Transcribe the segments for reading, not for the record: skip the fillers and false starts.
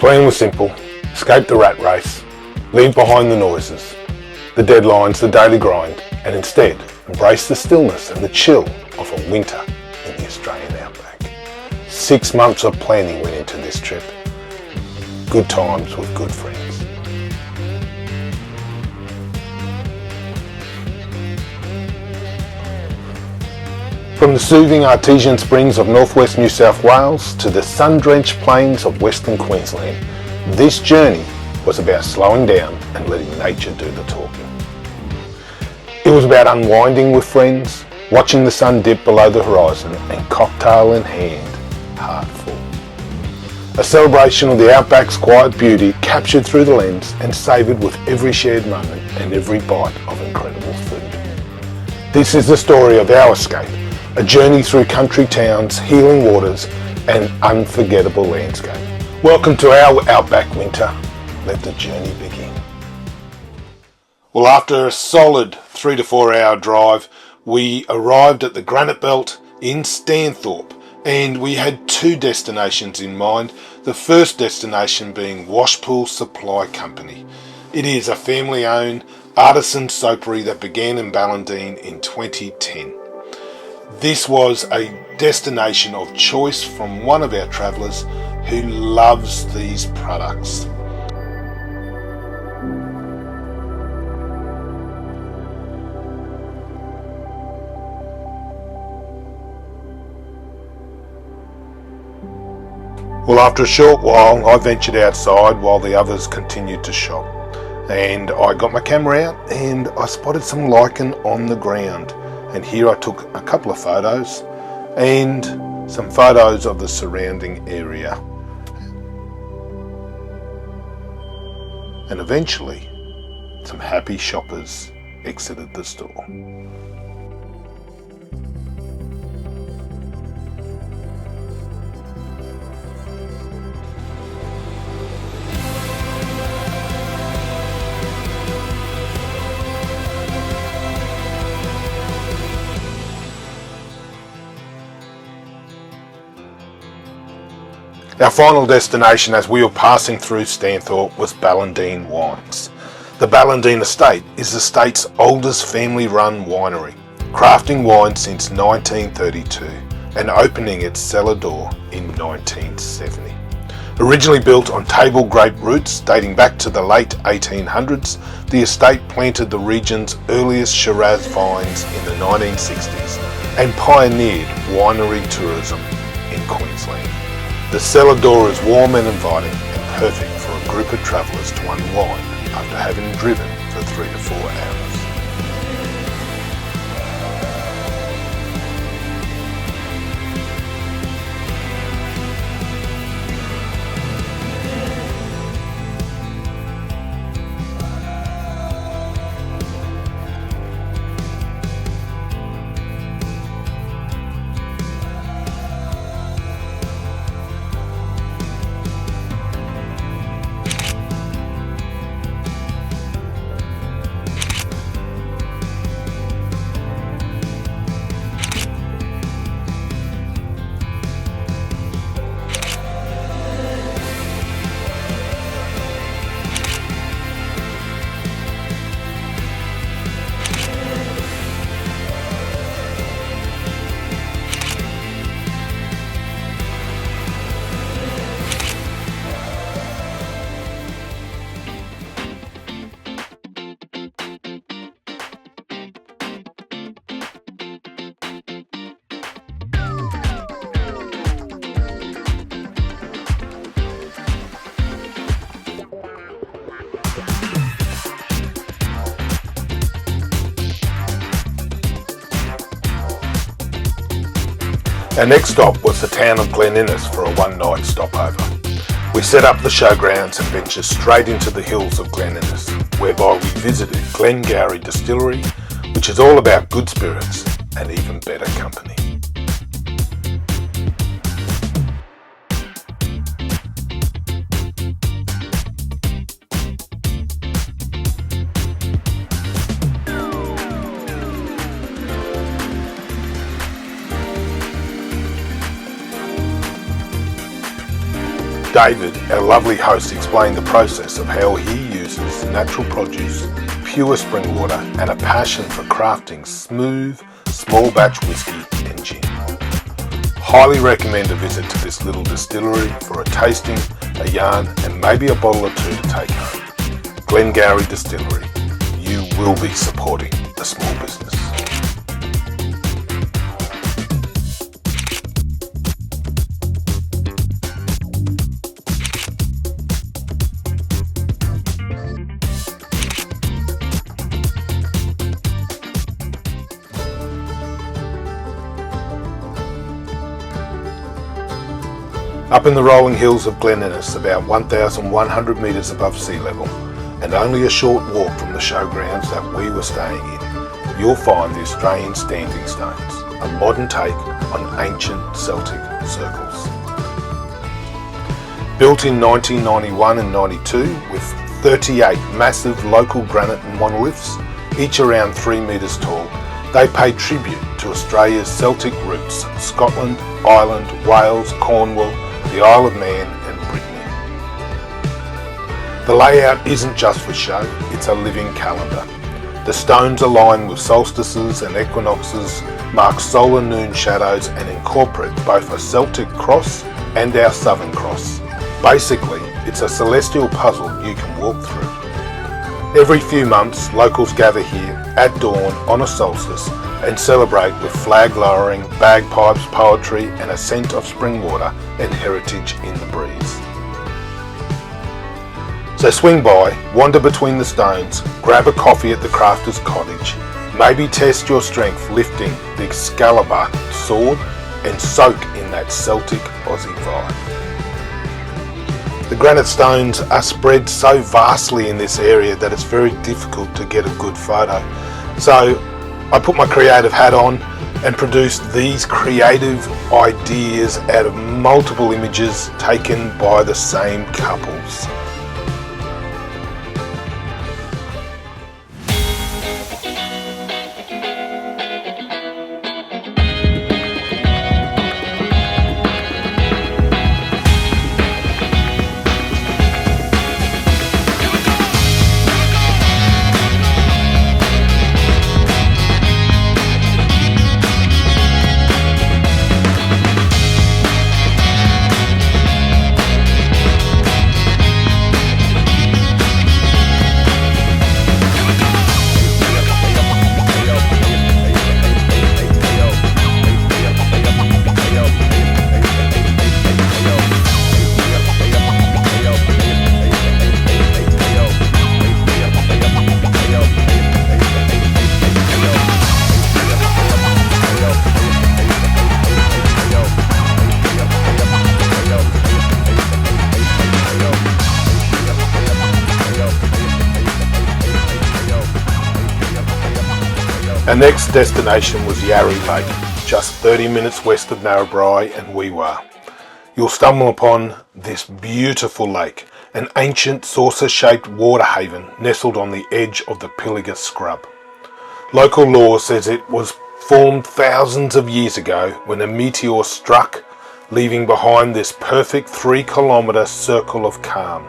Plan was simple: escape the rat race, leave behind the noises, the deadlines, the daily grind, and instead embrace the stillness and the chill of a winter in the Australian outback. 6 months of planning went into this trip. Good times with good friends. From the soothing artesian springs of northwest New South Wales to the sun-drenched plains of Western Queensland, this journey was about slowing down and letting nature do the talking. It was about unwinding with friends, watching the sun dip below the horizon, and cocktail in hand, heart full. A celebration of the outback's quiet beauty, captured through the lens and savoured with every shared moment and every bite of incredible food. This is the story of our escape, a journey through country towns, healing waters, and unforgettable landscape. Welcome to our outback winter. Let the journey begin. Well, after a solid 3 to 4 hour drive, we arrived at the Granite Belt in Stanthorpe, and we had 2 destinations in mind. The first destination being Washpool Supply Company. It is a family-owned artisan soapery that began in Ballandean in 2010. This was a destination of choice from one of our travellers who loves these products. Well, after a short while, I ventured outside while the others continued to shop. And I got my camera out and I spotted some lichen on the ground. And here I took a couple of photos and some photos of the surrounding area. And eventually, some happy shoppers exited the store. Our final destination as we were passing through Stanthorpe was Ballandean Wines. The Ballandean Estate is the state's oldest family-run winery, crafting wine since 1932 and opening its cellar door in 1970. Originally built on table grape roots dating back to the late 1800s, the estate planted the region's earliest Shiraz vines in the 1960s and pioneered winery tourism in Queensland. The cellar door is warm and inviting and perfect for a group of travellers to unwind after having driven for 3 to 4 hours. Our next stop was the town of Glen Innes for a one-night stopover. We set up the showgrounds and ventured straight into the hills of Glen Innes, whereby we visited Glengarry Distillery, which is all about good spirits and even better company. David, our lovely host, explained the process of how he uses natural produce, pure spring water and a passion for crafting smooth, small batch whiskey and gin. Highly recommend a visit to this little distillery for a tasting, a yarn and maybe a bottle or two to take home. Glengarry Distillery, you will be supporting the small business. Up in the rolling hills of Glen Innes, about 1,100 metres above sea level, and only a short walk from the showgrounds that we were staying in, you'll find the Australian Standing Stones, a modern take on ancient Celtic circles. Built in 1991 and 92 with 38 massive local granite monoliths, each around 3 metres tall, they pay tribute to Australia's Celtic roots, Scotland, Ireland, Wales, Cornwall, the Isle of Man and Brittany. The layout isn't just for show, it's a living calendar. The stones align with solstices and equinoxes, mark solar noon shadows and incorporate both a Celtic cross and our Southern Cross. Basically, it's a celestial puzzle you can walk through. Every few months, locals gather here at dawn on a solstice and celebrate with flag lowering, bagpipes, poetry and a scent of spring water and heritage in the breeze. So swing by, wander between the stones, grab a coffee at the crafter's cottage, maybe test your strength lifting the Excalibur sword and soak in that Celtic Aussie vibe. The granite stones are spread so vastly in this area that it's very difficult to get a good photo. So I put my creative hat on and produced these creative ideas out of multiple images taken by the same couples. Our next destination was Yari Lake, just 30 minutes west of Narrabri and Wee Waa. You'll stumble upon this beautiful lake, an ancient saucer-shaped water haven nestled on the edge of the Pilliga scrub. Local lore says it was formed thousands of years ago when a meteor struck, leaving behind this perfect 3-kilometre circle of calm.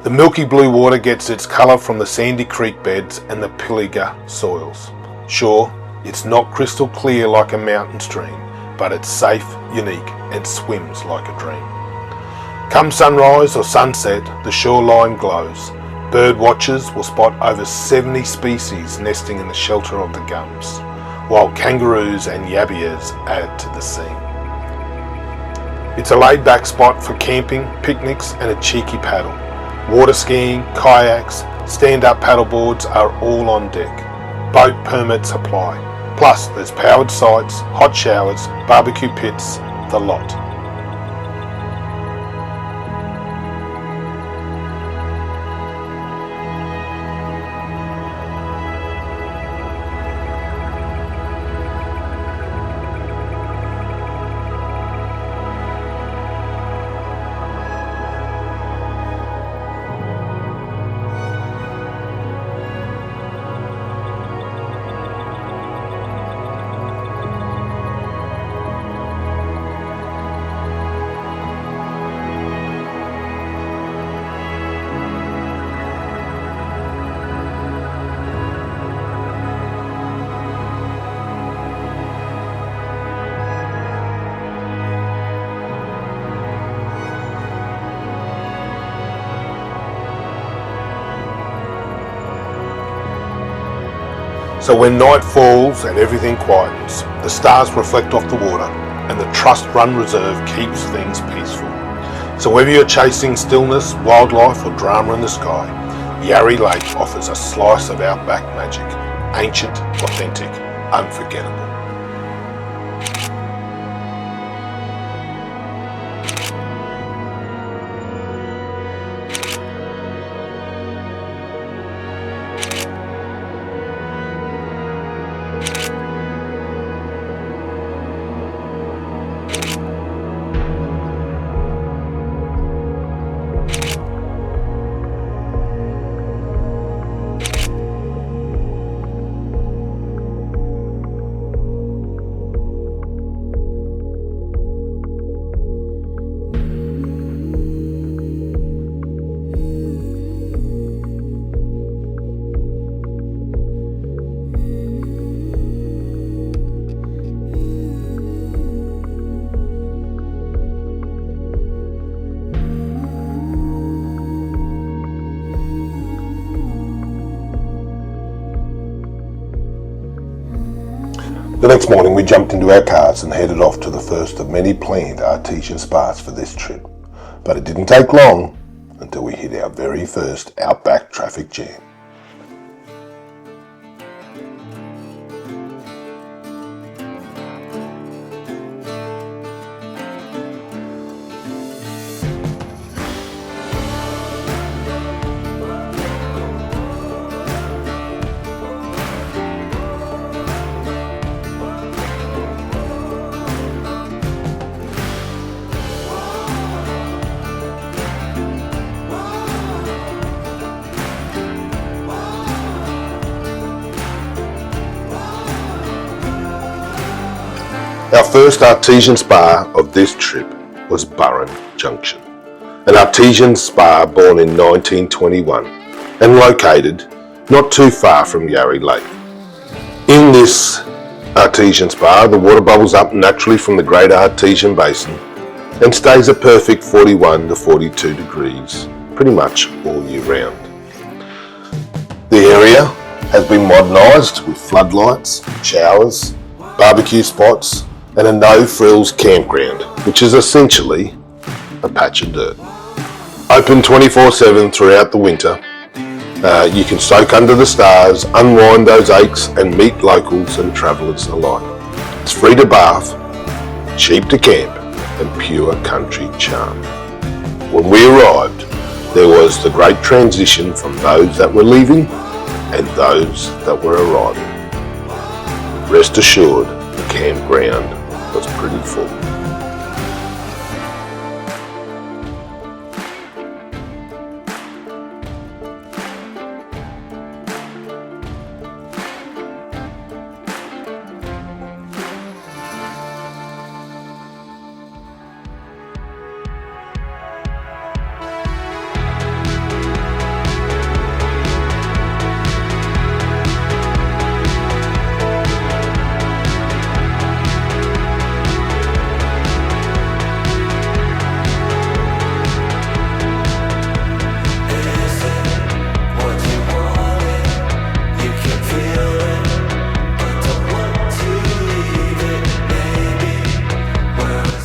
The milky blue water gets its colour from the sandy creek beds and the Pilliga soils. Sure, it's not crystal clear like a mountain stream, but it's safe, unique and swims like a dream. Come sunrise or sunset, the shoreline glows. Bird watchers will spot over 70 species nesting in the shelter of the gums, while kangaroos and yabias add to the scene. It's a laid-back spot for camping, picnics and a cheeky paddle. Water skiing, kayaks, stand-up paddleboards are all on deck. Boat permits apply. Plus, there's powered sites, hot showers, barbecue pits, the lot. So when night falls and everything quietens, the stars reflect off the water and the Trust Run Reserve keeps things peaceful. So whether you're chasing stillness, wildlife or drama in the sky, Yari Lake offers a slice of outback magic. Ancient, authentic, unforgettable. The next morning we jumped into our cars and headed off to the first of many planned artesian spas for this trip. But it didn't take long until we hit our very first outback traffic jam. Our first artesian spa of this trip was Burren, Junction, an artesian spa born in 1921 and located not too far from Yari Lake. In this artesian spa, the water bubbles up naturally from the Great Artesian Basin and stays a perfect 41 to 42 degrees pretty much all year round. The area has been modernised with floodlights, showers, barbecue spots and a no-frills campground, which is essentially a patch of dirt. Open 24/7 throughout the winter. You can soak under the stars, unwind those aches and meet locals and travellers alike. It's free to bath, cheap to camp and pure country charm. When we arrived, there was the great transition from those that were leaving and those that were arriving. Rest assured, the campground was pretty full.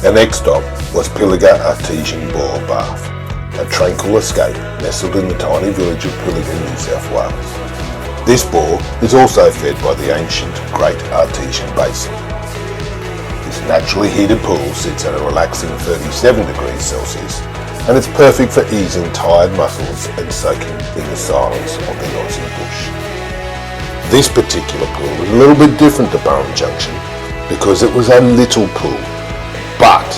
Our next stop was Pilliga Artesian Bore Bath, a tranquil escape nestled in the tiny village of Pilliga, New South Wales. This bore is also fed by the ancient Great Artesian Basin. This naturally heated pool sits at a relaxing 37 degrees Celsius and it's perfect for easing tired muscles and soaking in the silence of the Aussie bush. This particular pool was a little bit different to Burren Junction because it was a little pool. But,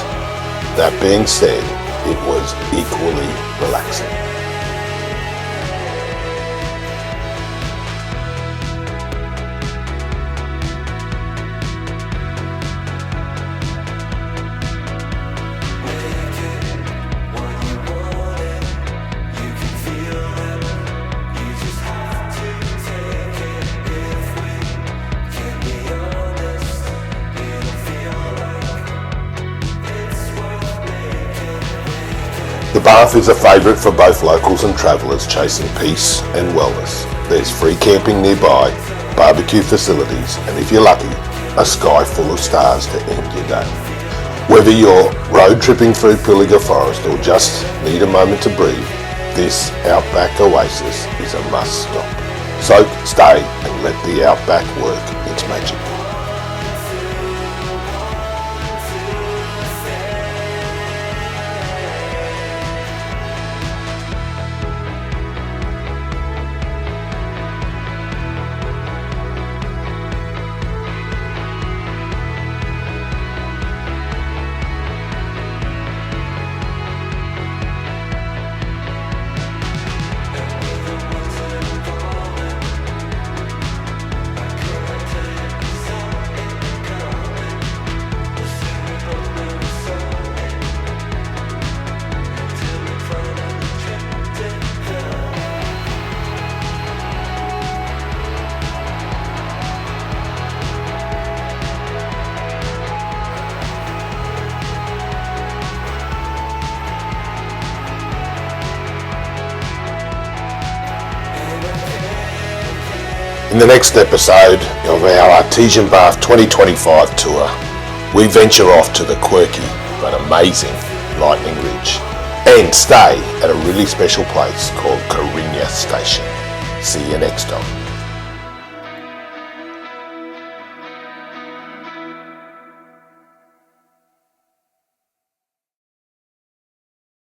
that being said, it was equally relaxing. The bath is a favourite for both locals and travellers chasing peace and wellness. There's free camping nearby barbecue facilities, and if you're lucky, a sky full of stars to end your day. Whether you're road tripping through Pilliga forest or just need a moment to breathe, this outback oasis is a must stop. Soak, stay and let the outback work its magic. In the next episode of our Artesian Bath 2025 tour, we venture off to the quirky but amazing Lightning Ridge and stay at a really special place called Carina Station. See you next time.